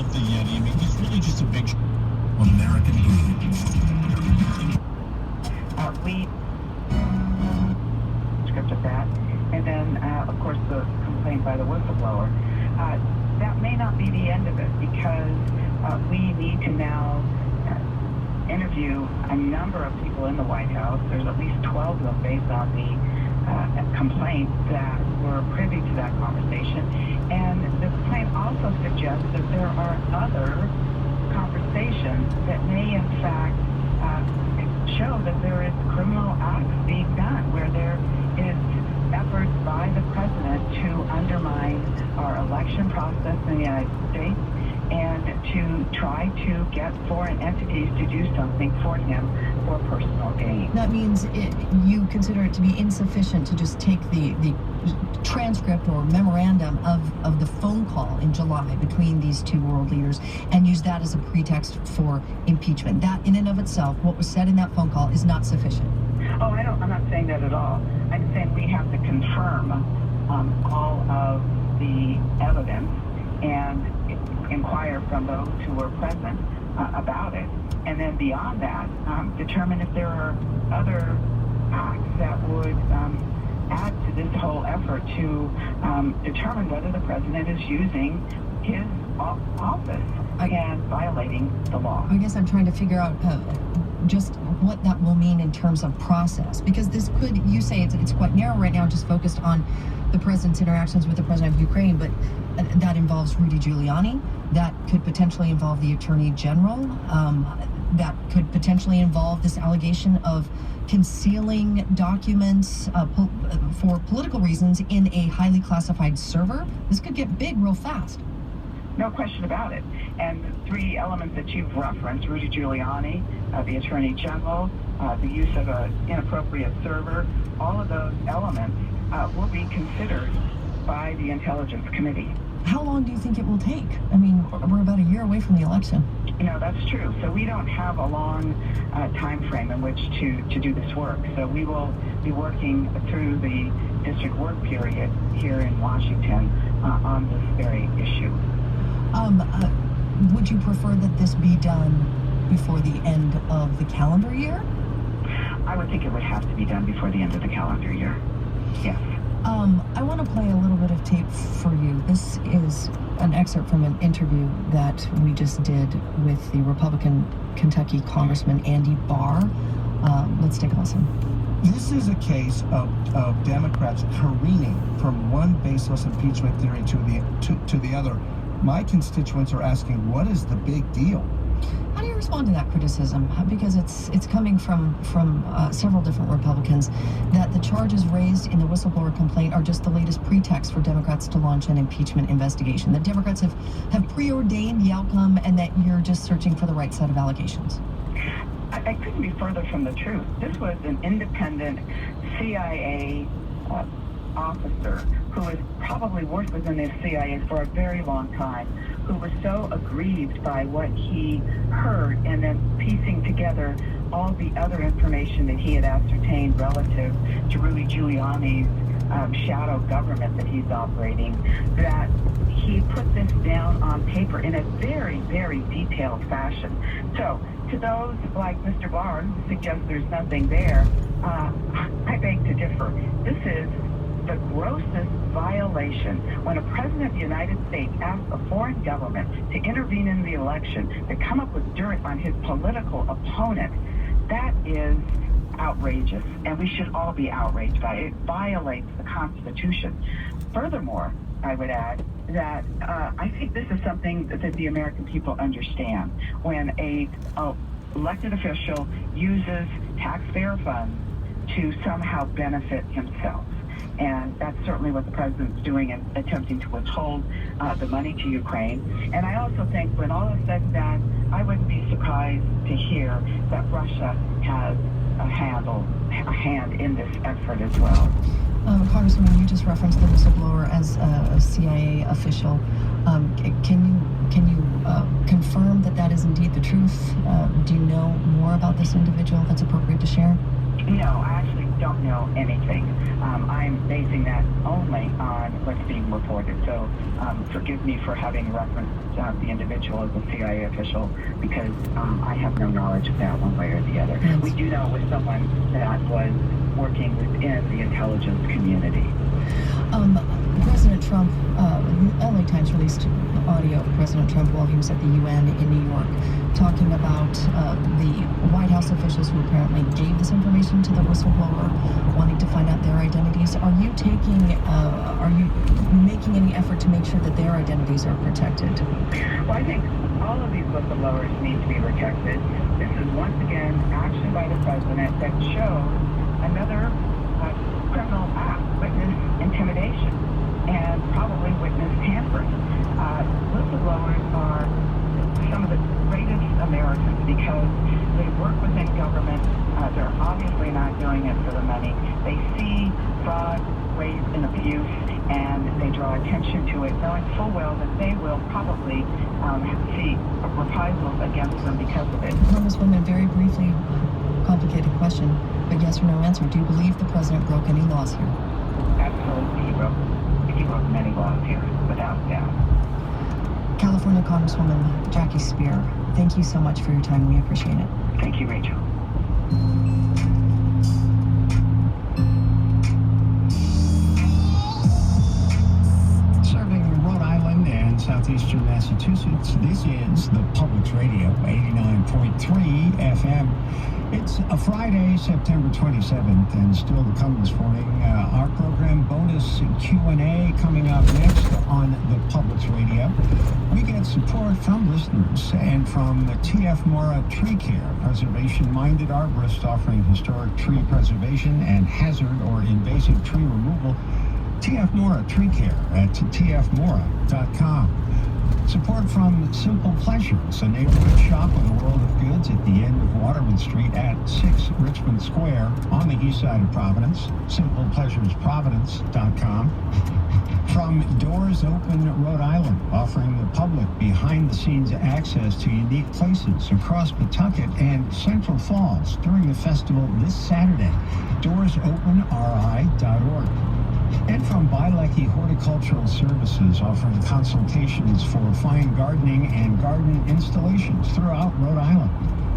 love the Yeti. I mean, he's really just a big American breed. We scripted that, and then of course the complaint by the whistleblower. That may not be the end of it, because we need to now interview a number of people in the White House. There's at least 12 of them based on the complaint that were privy to that conversation. And the complaint also suggests that there are other conversations that may in fact show that there is criminal acts being done, where there is efforts by the president to undermine our election process in the United States and to try to get foreign entities to do something for him for personal gain. That means you consider it to be insufficient to just take the transcript or memorandum of the phone call in July between these two world leaders and use that as a pretext for impeachment. That in and of itself, what was said in that phone call, is not sufficient. Oh, I'm not saying that at all. I'm saying we have to confirm all of the evidence and inquire from those who were present about it. And then beyond that, determine if there are other acts that would add to this whole effort to determine whether the president is using his office and violating the law. I guess I'm trying to figure out just what that will mean in terms of process, because this could, you say it's quite narrow right now, just focused on the president's interactions with the president of Ukraine, but that involves Rudy Giuliani. That could potentially involve the Attorney General. That could potentially involve this allegation of concealing documents for political reasons in a highly classified server. This could get big real fast. No question about it. And the three elements that you've referenced, Rudy Giuliani, the Attorney General, the use of an inappropriate server, all of those elements will be considered by the Intelligence Committee. How long do you think it will take? I mean, we're about a year away from the election. You know, that's true. So we don't have a long time frame in which to do this work. So we will be working through the district work period here in Washington on this very issue. Would you prefer that this be done before the end of the calendar year? I would think it would have to be done before the end of the calendar year. Yes. I want to play a little bit of tape for you. This is an excerpt from an interview that we just did with the Republican Kentucky Congressman Andy Barr. Let's take a listen. This is a case of Democrats careening from one baseless impeachment theory to the other. My constituents are asking, what is the big deal? How do you respond to that criticism? Because it's coming from several different Republicans that the charges raised in the whistleblower complaint are just the latest pretext for Democrats to launch an impeachment investigation. That Democrats have preordained the outcome and that you're just searching for the right set of allegations. I couldn't be further from the truth. This was an independent CIA officer who has probably worked within the CIA for a very long time, who was so aggrieved by what he heard and then piecing together all the other information that he had ascertained relative to Rudy Giuliani's shadow government that he's operating, that he put this down on paper in a very, very detailed fashion. So to those like Mr. Barr who suggest there's nothing there, I beg to differ. This is the grossest violation when a president of the United States asks a foreign government to intervene in the election, to come up with dirt on his political opponent. That is outrageous, and we should all be outraged by it. It violates the Constitution. Furthermore, I would add that I think this is something that the American people understand. When a elected official uses taxpayer funds to somehow benefit himself. And that's certainly what the president's doing in attempting to withhold the money to Ukraine. And I also think when all is said and done, I wouldn't be surprised to hear that Russia has a hand in this effort as well. Congressman, you just referenced the whistleblower as a CIA official. Can you confirm that that is indeed the truth? Do you know more about this individual that's appropriate to share? No, I actually don't know anything. I'm basing that only on what's being reported. So forgive me for having referenced the individual as a CIA official, because I have no knowledge of that one way or the other. Yes. We do know it was someone that was working within the intelligence community. President Trump, LA Times released audio of President Trump while he was at the UN in New York, talking about the White House officials who apparently gave this information to the whistleblower, wanting to find out their identities. Are you making any effort to make sure that their identities are protected? Well, I think all of these whistleblowers need to be protected. This is once again action by the president that shows another criminal act, witness intimidation, and probably witness tampering. Whistleblowers are some of the greatest Americans because they work within government. They're obviously not doing it for the money. They see fraud, waste, and abuse, and they draw attention to it, knowing full well that they will probably see reprisals against them because of it. Congresswoman, very briefly, complicated question, but yes or no answer. Do you believe the president broke any laws here? Absolutely, he broke many laws here, without doubt. California Congresswoman Jackie Spear, thank you so much for your time. We appreciate it. Thank you, Rachel. Serving Rhode Island and southeastern Massachusetts, this is the Public Radio, 89.3 FM. It's a Friday, September 27th, and still to come this morning, our program bonus Q&A coming up next on the Public Radio. We get support from listeners and from the T.F. Mora Tree Care, preservation-minded arborist offering historic tree preservation and hazard or invasive tree removal. T.F. Mora Tree Care at tfmora.com. Support from Simple Pleasures, a neighborhood shop with a world of goods at the end of Waterman Street at 6 Richmond Square on the east side of Providence. SimplePleasuresProvidence.com. From Doors Open Rhode Island, offering the public behind-the-scenes access to unique places across Pawtucket and Central Falls during the festival this Saturday. DoorsOpenRI.org. And from Bilecki Horticultural Services, offering consultations for fine gardening and garden installations throughout Rhode Island.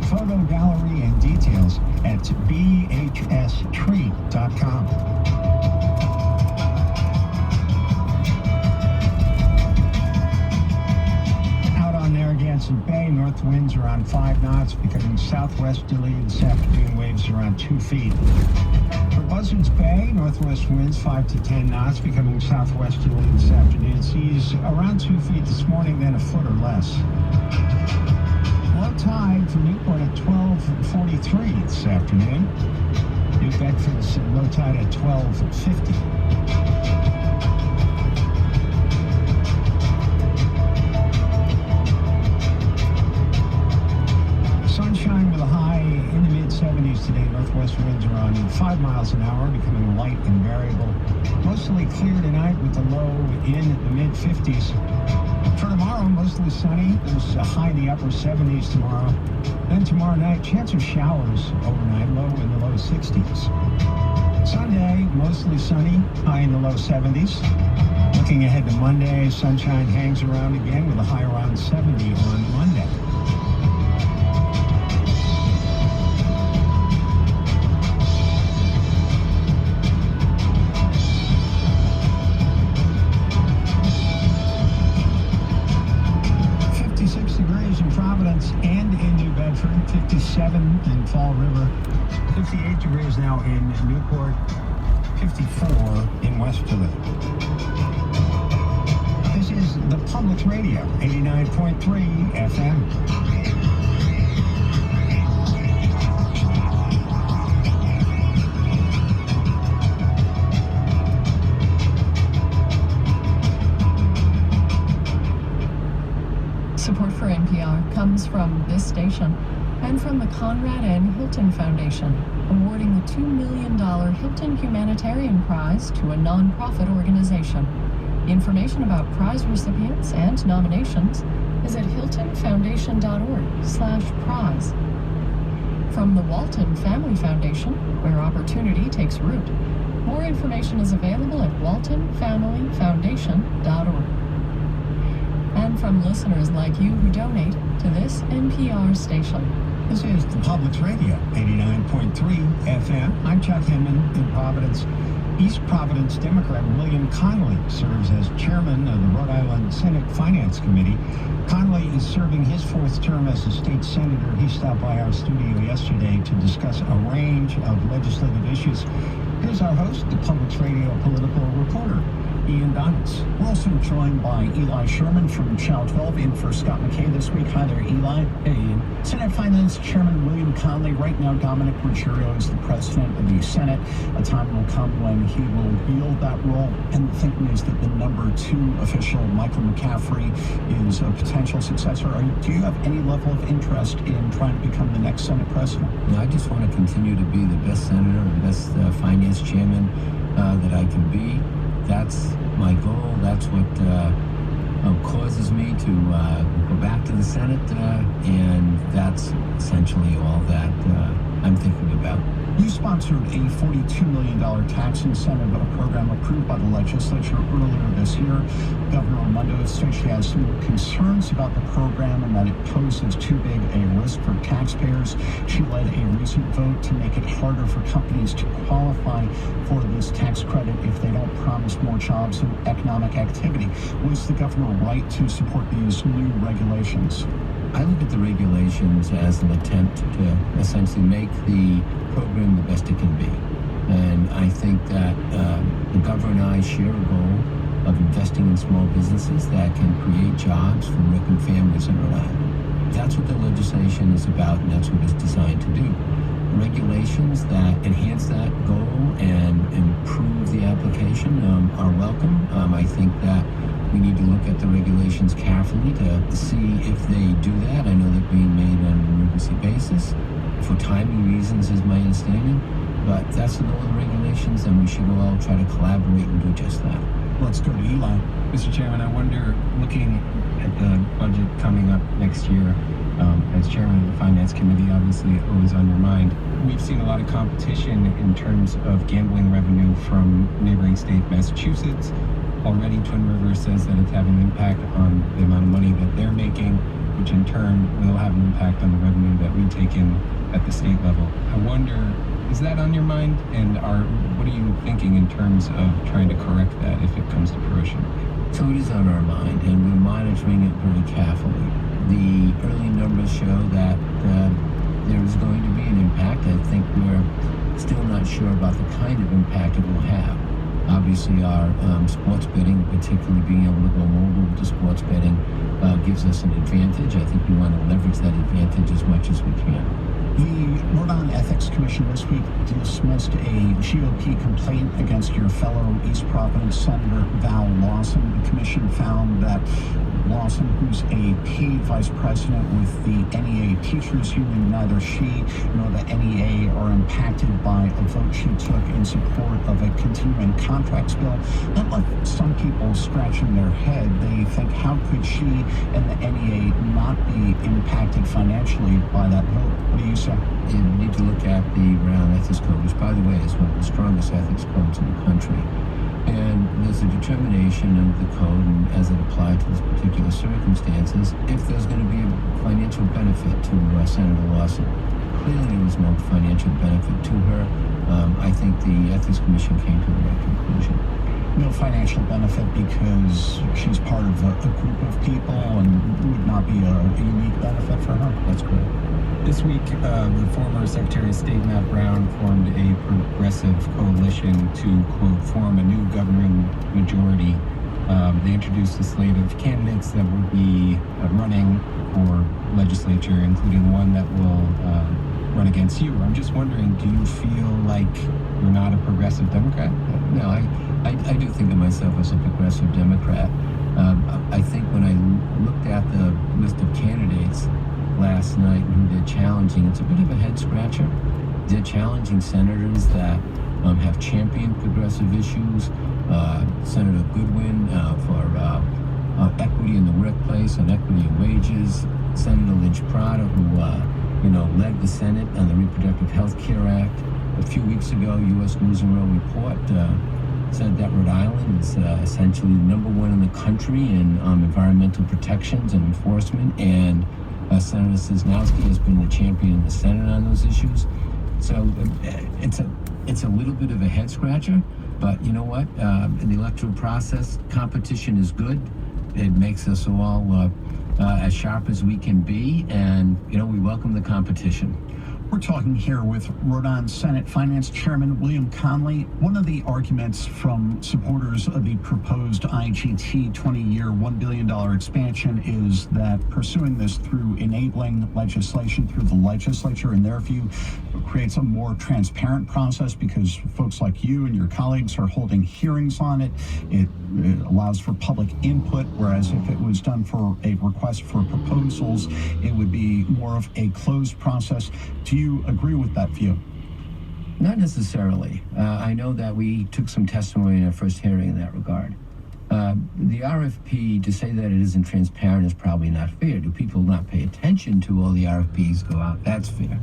Photo gallery and details at bhstree.com. Out on Narragansett Bay, north winds around 5 knots, becoming southwesterly this afternoon, waves around 2 feet. For Buzzards Bay, northwest winds 5 to 10 knots, becoming southwesterly this afternoon. Seas around 2 feet this morning, then a foot or less. Low tide for Newport at 12:43 this afternoon. New Bedford's low tide at 12:50. Sunshine with a high in the mid-70s today. Northwest winds are on 5 miles an hour, becoming light and variable. Mostly clear tonight with a low in the mid-50s. For tomorrow, mostly sunny. There's a high in the upper 70s tomorrow. Then tomorrow night, chance of showers overnight, low in the low 60s. Sunday, mostly sunny, high in the low 70s. Looking ahead to Monday, sunshine hangs around again with a high around 70 on Monday. Providence and in New Bedford, 57 in Fall River, 58 degrees now in Newport, 54 in Westfield. This is the Public Radio, 89.3 FM. Support for NPR comes from this station and from the Conrad N. Hilton Foundation, awarding the $2 million Hilton Humanitarian Prize to a nonprofit organization. Information about prize recipients and nominations is at hiltonfoundation.org/prize. From the Walton Family Foundation, where opportunity takes root, More information is available at waltonfamilyfoundation.org. And from listeners like you who donate to this NPR station. This is the Public Radio, 89.3 FM. I'm Chuck Hinman in Providence. East Providence Democrat William Connolly serves as chairman of the Rhode Island Senate Finance Committee. Connolly is serving his fourth term as a state senator. He stopped by our studio yesterday to discuss a range of legislative issues. Here's our host, the Public Radio political reporter, Ian Donitz. We're also joined by Eli Sherman from Channel 12 in for Scott McKay this week. Hi there, Eli. Hey, Ian. Senate Finance Chairman William Connolly. Right now, Dominic Ruggiero is the president of the Senate. A time will come when he will yield that role. And the thinking is that the number 2 official, Michael McCaffrey, is a potential successor. Do you have any level of interest in trying to become the next Senate president? No, I just want to continue to be the best senator and best finance chairman that I can be. That's my goal. That's what causes me to go back to the Senate, and that's essentially all that I'm thinking about. You sponsored a $42 million tax incentive program approved by the legislature earlier this year. Governor Raimondo said she has some concerns about the program and that it poses too big a risk for taxpayers. She led a recent vote to make it harder for companies to qualify for this tax credit if they don't promise more jobs and economic activity. Was the governor right to support these new regulations? I look at the regulations as an attempt to essentially make the program the best it can be. And I think that the governor and I share a goal of investing in small businesses that can create jobs for working families in Rhode Island. That's what the legislation is about, and that's what it's designed to do. Regulations that enhance that goal and improve the application are welcome. I think that we need to look at the regulations carefully to see if they do that. I know they're being made on an emergency basis for timing reasons is my understanding, but that's the goal of the regulations, and we should all try to collaborate and do just that. Let's go to Eli. Mr. Chairman, I wonder, looking at the budget coming up next year, as chairman of the Finance Committee, obviously always on your mind, we've seen a lot of competition in terms of gambling revenue from neighboring state Massachusetts. Already Twin Rivers says that it's having an impact on the amount of money that they're making, which in turn will have an impact on the revenue that we take in at the state level. I wonder, is that on your mind? And what are you thinking in terms of trying to correct that if it comes to fruition? So it is on our mind, and we're monitoring it very carefully. The early numbers show that there is going to be an impact. I think we're still not sure about the kind of impact it will have. Obviously, our sports betting, particularly being able to go mobile with the sports betting, gives us an advantage. I think we want to leverage that advantage as much as we can. The Rhode Island Ethics Commission this week dismissed a GOP complaint against your fellow East Providence Senator Val Lawson. The commission found that Lawson, who's a paid vice president with the NEA Teachers Union, neither she nor the NEA are impacted by a vote she took in support of a continuing contracts bill. That left some people scratching their head. They think, how could she and the NEA not be impacted financially by that vote? What do you say? You need to look at the Rhode Island Ethics Code, which, by the way, is one of the strongest ethics codes in the country. And there's a determination of the code, and as it applied to this particular circumstances, if there's going to be a financial benefit to Senator Lawson. Clearly, there was no financial benefit to her. I think the Ethics Commission came to the right conclusion. No financial benefit because she's part of a group of people and would not be a unique benefit for her. That's correct. This week, the former Secretary of State Matt Brown formed a progressive coalition to, quote, form a new governing majority. They introduced a slate of candidates that will be running for legislature, including one that will run against you. I'm just wondering, do you feel like you're not a progressive Democrat? No, I do think of myself as a progressive Democrat. I think when I looked at the list of candidates last night and who they're challenging, it's a bit of a head scratcher. They're challenging senators that have championed progressive issues. Senator Goodwin for equity in the workplace and equity in wages. Senator Lynch Prada, who led the Senate on the Reproductive Health Care Act. A few weeks ago, U.S. News and World Report said that Rhode Island is essentially number one in the country in environmental protections and enforcement, and Senator Cisnowski has been the champion in the Senate on those issues. So it's a little bit of a head scratcher, but you know what? In the electoral process, competition is good. It makes us all as sharp as we can be, and you know, we welcome the competition. We're talking here with Rhode Island Senate Finance Chairman William Connolly. One of the arguments from supporters of the proposed IGT 20-year $1 billion expansion is that pursuing this through enabling legislation through the legislature, in their view, creates a more transparent process because folks like you and your colleagues are holding hearings on it. It allows for public input, whereas if it was done for a request for proposals, it would be more of a closed process. Do you agree with that view? Not necessarily. I know that we took some testimony in our first hearing in that regard. The RFP, to say that it isn't transparent is probably not fair. Do people not pay attention to all the RFPs go out? That's fair.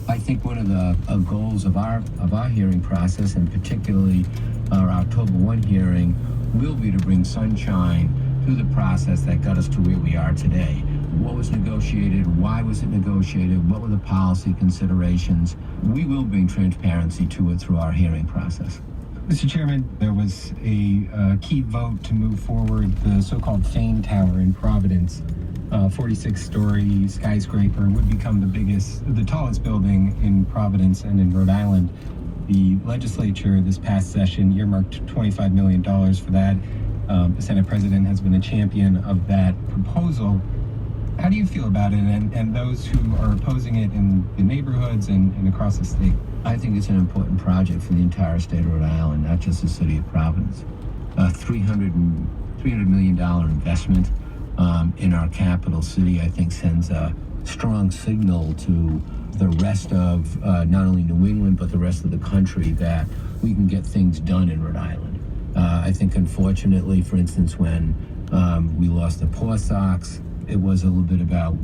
I think one of the goals of our hearing process, and particularly our October 1 hearing, will be to bring sunshine to the process that got us to where we are today. What was negotiated? Why was it negotiated? What were the policy considerations? We will bring transparency to it through our hearing process. Mr. Chairman, there was a key vote to move forward the so-called Fane Tower in Providence. 46-story skyscraper would become the tallest building in Providence and in Rhode Island. The legislature this past session earmarked $25 million for that. The Senate President has been a champion of that proposal. How do you feel about it and those who are opposing it in the neighborhoods and across the state? I think it's an important project for the entire state of Rhode Island, not just the city of Providence. $300 million investment in our capital city, I think, sends a strong signal to the rest of not only New England, but the rest of the country that we can get things done in Rhode Island. I think, unfortunately, for instance, when we lost the Poor Sox, it was a little bit about,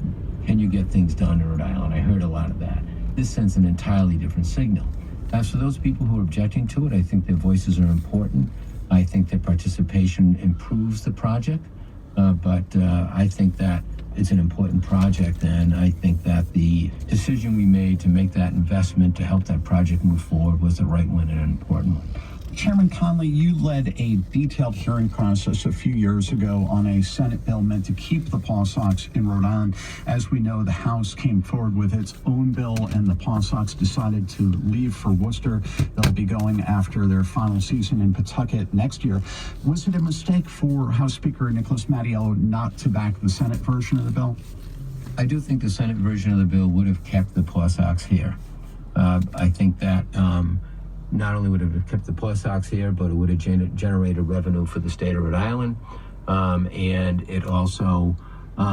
can you get things done in Rhode Island? I heard a lot of that. This sends an entirely different signal. As for those people who are objecting to it, I think their voices are important. I think their participation improves the project, but I think that it's an important project, and I think that the decision we made to make that investment to help that project move forward was the right one and an important one. Chairman Connolly, you led a detailed hearing process a few years ago on a Senate bill meant to keep the Paw Sox in Rhode Island. As we know, the House came forward with its own bill, and the Paw Sox decided to leave for Worcester. They'll be going after their final season in Pawtucket next year. Was it a mistake for House Speaker Nicholas Mattiello not to back the Senate version of the bill? I do think the Senate version of the bill would have kept the Paw Sox here. I think that not only would it have kept the Paw Sox here, but it would have generated revenue for the state of Rhode Island. And it also